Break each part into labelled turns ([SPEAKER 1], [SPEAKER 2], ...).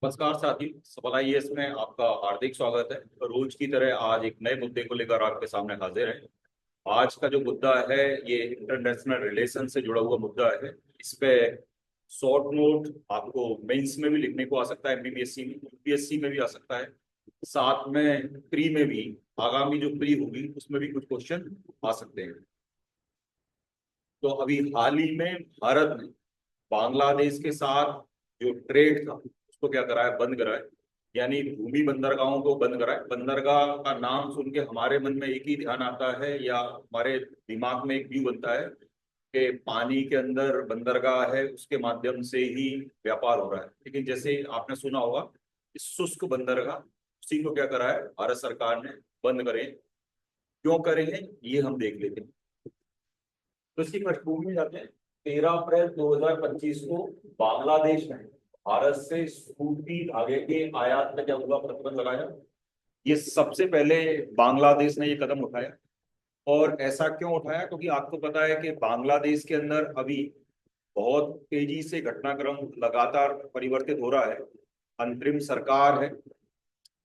[SPEAKER 1] नमस्कार साथी, सफल आईएएस में आपका हार्दिक स्वागत है। रोज की तरह आज एक नए मुद्दे को लेकर आपके सामने हाजिर है। आज का जो मुद्दा है ये इंटरनेशनल रिलेशन से जुड़ा हुआ मुद्दा है। इस पे शॉर्ट नोट आपको मेंस में भी लिखने को आ सकता है, एमपीपीएससी में, यूपीएससी में भी आ सकता है। साथ में प्री में भी, आगामी जो प्री होगी उसमें भी कुछ क्वेश्चन आ सकते हैं। तो अभी हाल ही में भारत ने बांग्लादेश के साथ जो ट्रेड था उसको क्या करा है, बंद करा है। यानी भूमि बंदरगाहों को बंद करा है। बंदरगाह का नाम सुन के हमारे मन में एक ही ध्यान आता है या हमारे दिमाग में एक व्यू बनता है कि पानी के अंदर बंदरगाह है, उसके माध्यम से ही व्यापार हो रहा है। लेकिन जैसे आपने सुना होगा, इस शुष्क बंदरगाह उसी को क्या करा है भारत सरकार ने बंद करे। क्यों करे हैं ये हम देख लेते हैं। तो इसकी पृष्ठभूमि में जाते हैं। 13 अप्रैल 2025 को बांग्लादेश ने भारत से सूती धागे के आयात पे क्या हुआ, प्रतिबंध लगाया। ये सबसे पहले बांग्लादेश ने ये कदम उठाया। और ऐसा क्यों उठाया, क्योंकि आपको पता है कि बांग्लादेश के अंदर अभी बहुत तेजी से घटनाक्रम लगातार परिवर्तित हो रहा है। अंतरिम सरकार है,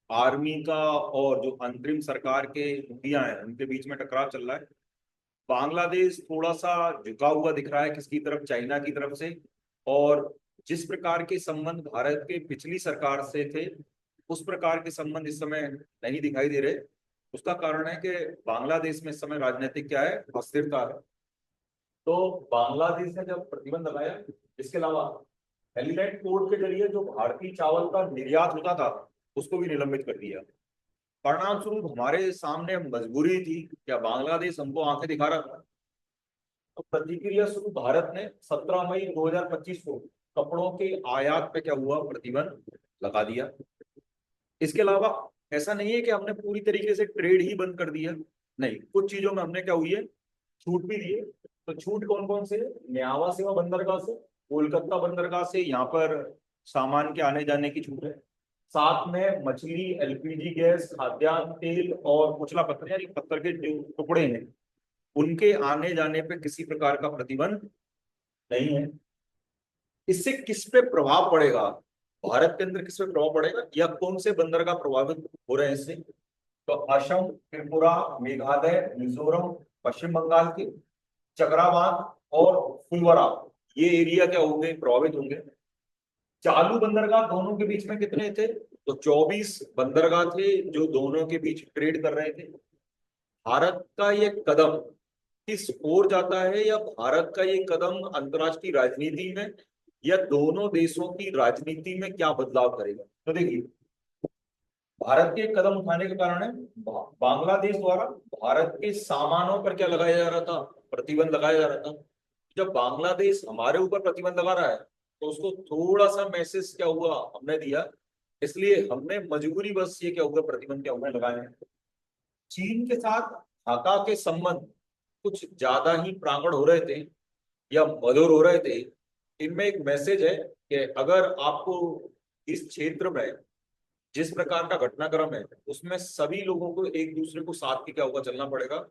[SPEAKER 1] आर्मी का और जो अंतरिम सरकार के मुखिया हैं उनके बीच में टकराव चल रहा है। बांग्लादेश थोड़ा सा झुका हुआ दिख रहा है किसकी तरफ, चाइना की तरफ से। और जिस प्रकार के संबंध भारत के पिछली सरकार से थे उस प्रकार के संबंध इस समय नहीं दिखाई दे रहे। उसका कारण है कि बांग्लादेश में इस समय राजनीतिक क्या है, अस्थिरता है। तो बांग्लादेश ने जब प्रतिबंध लगाया, इसके अलावा हेलीलैंड पोर्ट के जरिए जो भारतीय चावल का निर्यात होता था उसको भी निलंबित कर दिया। परिणाम स्वरूप हमारे सामने मजबूरी थी, क्या बांग्लादेश हमको आंखें दिखा रहा था। तो प्रतिक्रिया स्वरूप भारत ने 17 मई 2025 को कपड़ों के आयात पे क्या हुआ, प्रतिबंध लगा दिया। इसके अलावा ऐसा नहीं है कि हमने पूरी तरीके से ट्रेड ही बंद कर दिया, नहीं, कुछ चीजों में हमने क्या हुई है, छूट भी दिए। तो छूट कौन कौन से, न्यावा सेवा बंदरगाह से, कोलकाता बंदरगाह से यहाँ पर सामान के आने जाने की छूट है। साथ में मछली, एलपीजी गैस, खाद्यान्न तेल और कुचला पत्थर यानी पत्थर के जो टुकड़े हैं उनके आने जाने पे किसी प्रकार का प्रतिबंध नहीं है। इससे किस पे प्रभाव पड़ेगा, भारत के अंदर किस पे प्रभाव पड़ेगा या कौन से बंदरगाह प्रभावित हो रहे हैं इससे। तो असम, त्रिपुरा, मेघालय, मिजोरम, पश्चिम बंगाल के चकराबाद और फुलवारा, ये एरिया क्या होंगे, प्रभावित होंगे। चालू बंदरगाह दोनों के बीच में कितने थे, तो 24 बंदरगाह थे जो दोनों के बीच ट्रेड कर रहे थे। भारत का ये कदम किस ओर जाता है, या भारत का ये कदम अंतर्राष्ट्रीय राजनीति में या दोनों देशों की राजनीति में क्या बदलाव करेगा। तो देखिए, भारत के कदम उठाने के कारण है बांग्लादेश द्वारा भारत के सामानों पर क्या लगाया जा रहा था, प्रतिबंध लगाया जा रहा था। जब बांग्लादेश हमारे ऊपर प्रतिबंध लगा रहा है तो उसको थोड़ा सा मैसेज क्या हुआ, हमने दिया। इसलिए हमने मजबूरी बस ये क्या हुआ, प्रतिबंध क्या हुआ लगाए हैं। चीन के साथ ढाका के संबंध कुछ ज्यादा ही प्रांगण हो रहे थे या मधुर हो रहे थे। इनमें एक मैसेज है कि अगर आपको इस क्षेत्र में जिस प्रकार का घटनाक्रम है उसमें सभी लोगों को एक दूसरे को साथ के क्या होगा, चलना पड़ेगा।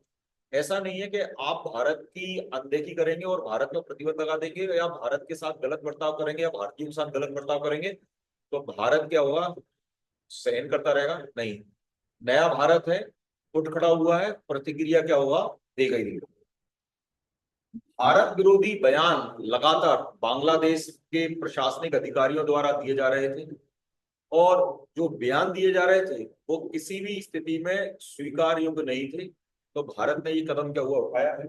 [SPEAKER 1] ऐसा नहीं है कि आप भारत की अनदेखी करेंगे और भारत पर प्रतिबंध लगा देंगे या भारत के साथ गलत बर्ताव करेंगे या भारतीयों के साथ गलत बर्ताव करेंगे तो भारत क्या होगा, सहन करता रहेगा, नहीं। नया भारत है, उठ खड़ा हुआ है, प्रतिक्रिया क्या होगा, देगा ही देगा। भारत विरोधी बयान लगातार बांग्लादेश के प्रशासनिक अधिकारियों द्वारा दिए जा रहे थे। और जो बयान दिए जा रहे थे वो किसी भी स्थिति में स्वीकार योग्य नहीं थे। तो भारत ने ये कदम क्या हुआ, उठाया है।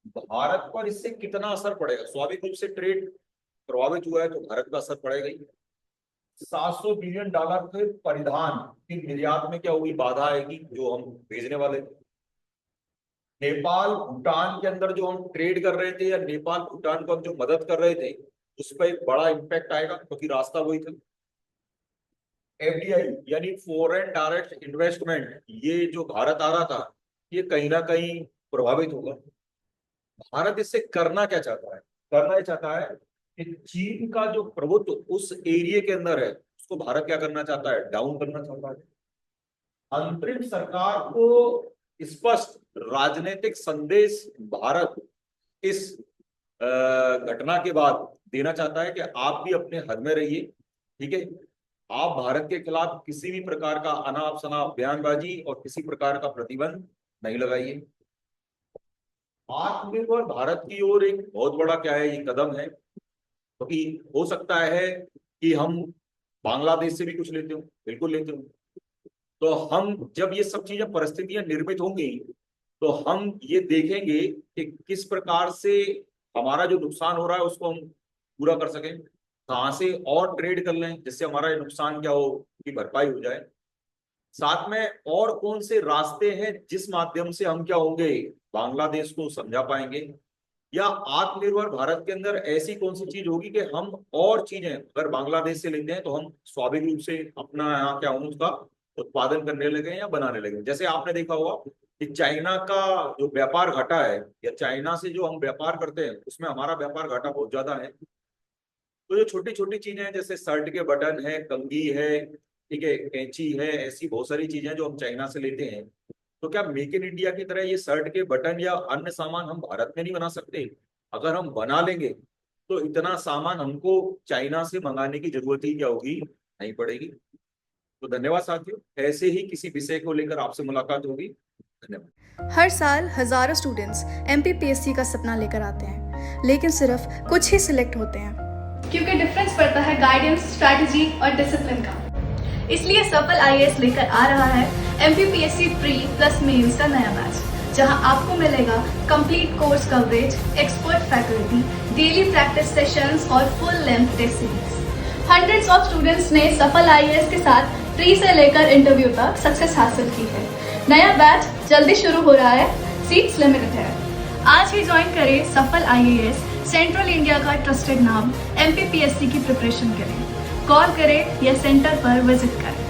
[SPEAKER 1] भारत पर इससे कितना असर पड़ेगा, स्वाभाविक रूप से ट्रेड प्रभावित हुआ है तो भारत का असर पड़ेगा ही। $700 बिलियन के परिधान की निर्यात में क्या हुई, बाधा आएगी जो हम भेजने वाले थे। नेपाल भूटान के अंदर जो हम ट्रेड कर रहे थे या नेपाल भूटान को हम जो मदद कर रहे थे उस पर एक बड़ा इम्पैक्ट आएगा क्योंकि रास्ता वही था। एफडीआई यानी फॉरेन डायरेक्ट इन्वेस्टमेंट, ये जो भारत आ रहा था ये कहीं ना कहीं प्रभावित होगा। भारत इससे करना क्या चाहता है, करना ये चाहता है कि चीन का जो प्रभुत्व उस एरिया के अंदर है उसको भारत क्या करना चाहता है, डाउन करना चाहता है। अंतरिम सरकार को स्पष्ट राजनीतिक संदेश भारत इस घटना के बाद देना चाहता है कि आप भी अपने हद में रहिए, ठीक है। आप भारत के खिलाफ किसी भी प्रकार का अनाप शनाप बयानबाजी और किसी प्रकार का प्रतिबंध नहीं लगाइए। आत्मनिर्भर भारत की ओर एक बहुत बड़ा क्या है ये कदम है, क्योंकि हो सकता है कि हम बांग्लादेश से भी कुछ लेते हो, बिल्कुल लेते हो, तो हम जब ये सब चीजें परिस्थितियां निर्मित होंगी तो हम ये देखेंगे कि किस प्रकार से हमारा जो नुकसान हो रहा है उसको हम पूरा कर सकें, कहाँ से और ट्रेड कर लें जिससे हमारा ये नुकसान क्या हो की भरपाई हो जाए। साथ में और कौन से रास्ते हैं जिस माध्यम से हम क्या होंगे बांग्लादेश को समझा पाएंगे, या आत्मनिर्भर भारत के अंदर ऐसी कौन सी चीज होगी कि हम और चीजें अगर बांग्लादेश से लेते हैं तो हम स्वाभाविक रूप से अपना यहाँ क्या हो उसका उत्पादन करने लगे या बनाने लगे। जैसे आपने देखा होगा कि चाइना का जो व्यापार घटा है या चाइना से जो हम व्यापार करते हैं उसमें हमारा व्यापार घाटा बहुत ज्यादा है। तो जो छोटी छोटी चीजें हैं जैसे शर्ट के बटन है, कंघी है, ठीक है, कैंची है, ऐसी बहुत सारी चीजें जो हम चाइना से लेते हैं, तो क्या मेक इन इंडिया की तरह ये शर्ट के बटन या अन्य सामान हम भारत में नहीं बना सकते? अगर हम बना लेंगे तो इतना सामान हमको चाइना से मंगाने की जरूरत ही क्या होगी, नहीं पड़ेगी। तो धन्यवाद साथियों, ऐसे ही किसी विषय को लेकर आपसे मुलाकात होगी। धन्यवाद।
[SPEAKER 2] हर साल हजारों स्टूडेंट्स MPPSC का सपना लेकर आते हैं, लेकिन सिर्फ कुछ ही सिलेक्ट होते हैं,
[SPEAKER 3] क्योंकि डिफरेंस पड़ता है गाइडेंस, स्ट्रैटेजी और डिसिप्लिन का। इसलिए सफल IAS लेकर आ रहा है MPPSC प्री प्लस मेंस का नया बैच, जहां आपको मिलेगा complete course coverage, expert faculty, daily practice sessions और full length test series. Hundreds of students ने सफल IAS के साथ प्री से लेकर इंटरव्यू तक सक्सेस हासिल की है। नया बैच जल्दी शुरू हो रहा है, सीट्स लिमिटेड है। आज ही ज्वाइन करें सफल IAS, सेंट्रल इंडिया का ट्रस्टेड नाम। MPPSC की प्रिपरेशन करें, कॉल करें या सेंटर पर विजिट करें।